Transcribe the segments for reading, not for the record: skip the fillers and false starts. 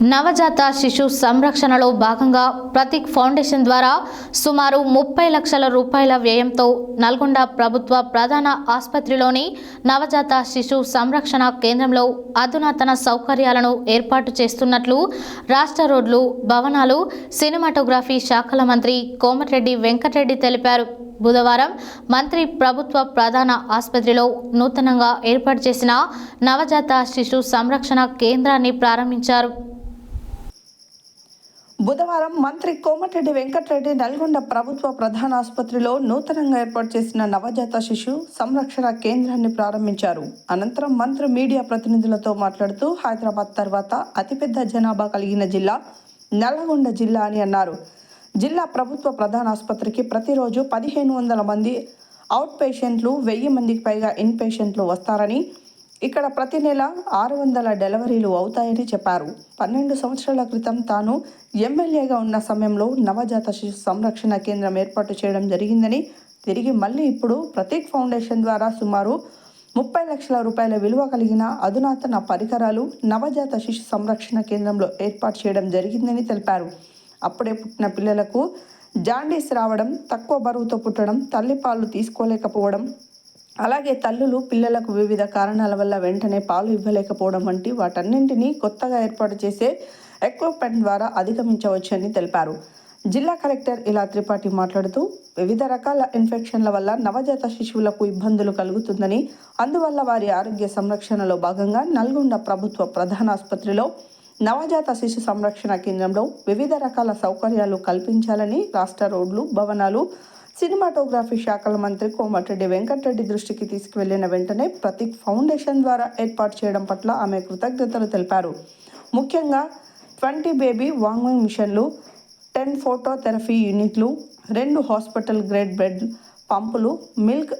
నవజాత శిశు సంరక్షణలో భాగంగా ప్రతీక్ ఫౌండేషన్ ద్వారా సుమారు 30 లక్షల రూపాయల వ్యయంతో నల్గొండ ప్రభుత్వ ప్రధాన ఆసుపత్రిలోని నవజాత శిశు సంరక్షణ కేంద్రంలో అధునాతన సౌకర్యాలను ఏర్పాటు చేస్తున్నట్లు రాష్ట్ర రోడ్లు, భవనాలు, సినిమాటోగ్రఫీ శాఖల మంత్రి కోమటిరెడ్డి వెంకటరెడ్డి తెలిపారు. బుధవారం మంత్రి ప్రభుత్వ ప్రధాన ఆసుపత్రిలో నూతనంగా ఏర్పాటు చేసిన నవజాత శిశు సంరక్షణ కేంద్రాన్ని ప్రారంభించారు. బుధవారం మంత్రి కోమటిరెడ్డి వెంకటరెడ్డి నల్గొండ ప్రభుత్వ ప్రధాన ఆసుపత్రిలో నూతనంగా ఏర్పాటు చేసిన నవజాత శిశు సంరక్షణ కేంద్రాన్ని ప్రారంభించారు. అనంతరం మంత్రి మీడియా ప్రతినిధులతో మాట్లాడుతూ హైదరాబాద్ తర్వాత అతిపెద్ద జనాభా కలిగిన జిల్లా నల్గొండ జిల్లా అని అన్నారు. జిల్లా ప్రభుత్వ ప్రధాన ఆసుపత్రికి ప్రతిరోజు 1500 మంది అవుట్ పేషెంట్లు, 1000 మందికి పైగా ఇన్ పేషెంట్లు వస్తారని, ఇక్కడ ప్రతి నెల 600 డెలివరీలు అవుతాయని చెప్పారు. 12 సంవత్సరాల క్రితం తాను ఎమ్మెల్యేగా ఉన్న సమయంలో నవజాత శిశు సంరక్షణ కేంద్రం ఏర్పాటు చేయడం జరిగిందని, తిరిగి మళ్ళీ ఇప్పుడు ప్రతీక్ ఫౌండేషన్ ద్వారా సుమారు 30 లక్షల రూపాయల విలువ కలిగిన అధునాతన పరికరాలు నవజాత శిశు సంరక్షణ కేంద్రంలో ఏర్పాటు చేయడం జరిగిందని తెలిపారు. అప్పుడే పుట్టిన పిల్లలకు జాండీస్ రావడం, తక్కువ బరువుతో పుట్టడం, తల్లిపాలు తీసుకోలేకపోవడం, అలాగే తల్లులు పిల్లలకు వివిధ కారణాల వల్ల వెంటనే పాలు ఇవ్వలేకపోవడం వంటి వాటన్నింటినీ కొత్తగా ఏర్పాటు చేసే ఎక్విప్మెంట్ ద్వారా అధిగమించవచ్చని తెలిపారు. జిల్లా కలెక్టర్ ఇలా త్రిపాఠి మాట్లాడుతూ వివిధ రకాల ఇన్ఫెక్షన్ల వల్ల నవజాత శిశువులకు ఇబ్బందులు కలుగుతుందని, అందువల్ల వారి ఆరోగ్య సంరక్షణలో భాగంగా నల్గొండ ప్రభుత్వ ప్రధాన ఆసుపత్రిలో నవజాత శిశు సంరక్షణ కేంద్రంలో వివిధ రకాల సౌకర్యాలు కల్పించాలని రాష్ట్ర రోడ్లు, భవనాలు, సినిమాటోగ్రఫీ శాఖల మంత్రి కోమటిరెడ్డి వెంకటరెడ్డి దృష్టికి తీసుకువెళ్లిన వెంటనే ప్రతీక్ ఫౌండేషన్ ద్వారా ఏర్పాటు చేయడం పట్ల ఆమె కృతజ్ఞతలు తెలిపారు. ముఖ్యంగా 20 బేబీ వార్మింగ్ మిషన్లు, 10 ఫోటోథెరపీ యూనిట్లు, 2 హాస్పిటల్ గ్రేడ్ బెడ్ పంపులు, మిల్క్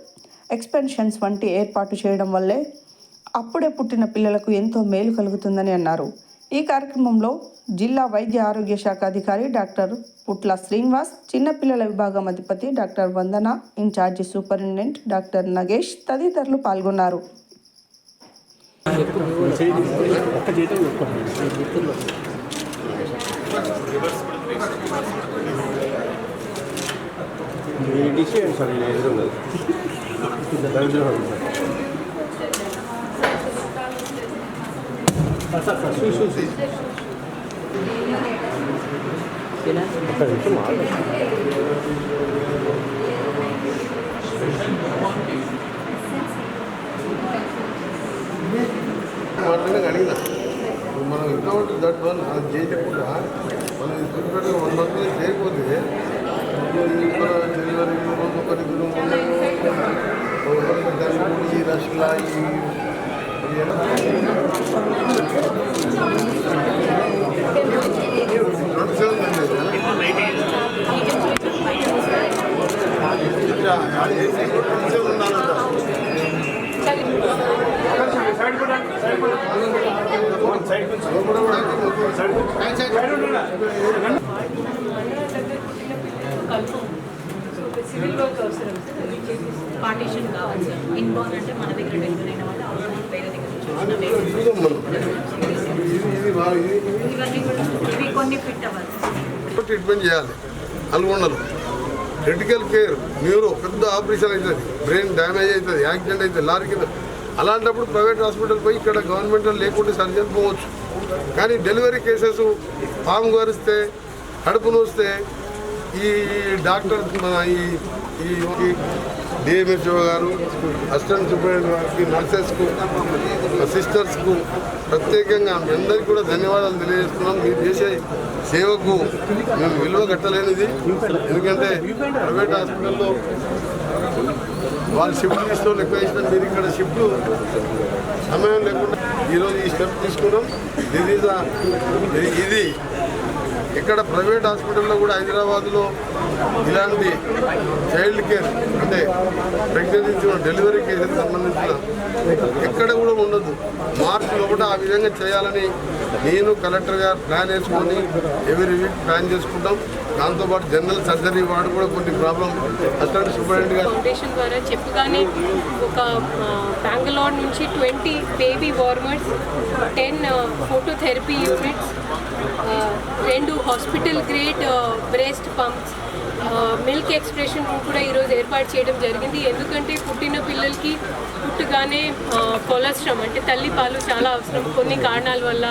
ఎక్స్పెన్షన్స్ వంటి ఏర్పాటు చేయడం వల్లే అప్పుడే పుట్టిన పిల్లలకు ఎంతో మేలు కలుగుతుందని అన్నారు. ఈ కార్యక్రమంలో జిల్లా వైద్య ఆరోగ్య శాఖ అధికారి డాక్టర్ పుట్ల శ్రీనివాస్, చిన్నపిల్లల విభాగం అధిపతి డాక్టర్ వందన, ఇన్ఛార్జి సూపరింటెండెంట్ డాక్టర్ నగేష్ తదితరులు పాల్గొన్నారు. అడిగిన మనం ఇంకా ఉంటుంది దట్ వన్ అది చేయకుండా మనం చూపెట్టిన 1 మంత్ చేయకపోతే డెలివరీ ఈ రష్లా సివిల్ వర్క్ అవసరం సార్, పార్టీషన్ కావాలి సార్. ఇన్బోర్న్ అంటే మన దగ్గర డెలివరీ అయిన వాళ్ళు అవసరం, వేరే దగ్గర ఇవన్నీ కూడా ఇవి కొన్ని ఫిట్ అవ్వాలి. ట్రీట్మెంట్ చేయాలి. నల్గొండలో క్రిటికల్ కేర్, న్యూరో పెద్ద ఆపరేషన్ అవుతుంది, బ్రెయిన్ డ్యామేజ్ అవుతుంది, యాక్సిడెంట్ అవుతుంది, లారీ కింద. అలాంటప్పుడు ప్రైవేట్ హాస్పిటల్ పోయి ఇక్కడ గవర్నమెంట్లో లేకుండా సర్జన్ పోవచ్చు. కానీ డెలివరీ కేసెస్ పాము గారిస్తే, కడుపు నూస్తే ఈ డాక్టర్ మన ఈ డిఎంహెచ్ఓ గారు, అసిస్టెంట్ సూపరింటెండెంట్ గారికి, నర్సెస్కు, సిస్టర్స్కు ప్రత్యేకంగా మీ అందరికీ కూడా ధన్యవాదాలు తెలియజేస్తున్నాం. మీరు చేసే సేవకు మేము విలువ కట్టలేనిది. ఎందుకంటే ప్రైవేట్ హాస్పిటల్లో వాళ్ళు షిఫ్ట్ తీసుకోవడం ఎక్కువ ఇష్టం, మీరు ఇక్కడ షిఫ్ట్ సమయం లేకుండా ఈరోజు ఈ స్టెప్ తీసుకున్నాం. ఇది ఇక్కడ ప్రైవేట్ హాస్పిటల్లో కూడా హైదరాబాద్లో ఇలాంటి చైల్డ్ కేర్ అంటే ప్రెగ్నెన్సీ డెలివరీ కేసులకు సంబంధించిన ఎక్కడ కూడా ఉండదు. మార్చి లోపల ఆ విధంగా చేయాలని నేను కలెక్టర్ గారు ప్లాన్ వేసుకొని ఎవరీ వీక్ ప్లాన్ చేసుకుంటాం. దాంతోపాటు జనరల్ సర్జరీ వాడు కూడా కొన్ని ప్రాబ్లం అసిస్టెంట్ సూపరింటెండెంట్ గారు ఫౌండేషన్ ద్వారా చెప్పగానే ఒక బెంగళూరు నుంచి 20 బేబీ వార్మర్స్, 10 ఫోటోథెరపీ యూనిట్స్, రెండు hospital grade breast pumps, milk expression కూడా ఈరోజు ఏర్పాటు చేయడం జరిగింది. ఎందుకంటే పుట్టిన పిల్లలకి పుట్టగానే కొలెస్ట్రామ్ అంటే తల్లి పాలు చాలా అవసరం. కొన్ని కారణాల వల్ల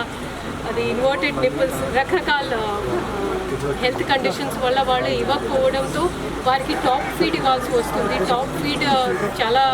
అది ఇన్వర్టెడ్ నిప్పుల్స్, రకరకాల హెల్త్ కండిషన్స్ వల్ల వాళ్ళు ఇవ్వకపోవడంతో వారికి టాప్ ఫీడ్ ఇవ్వాల్సి వస్తుంది. టాప్ ఫీడ్ చాలా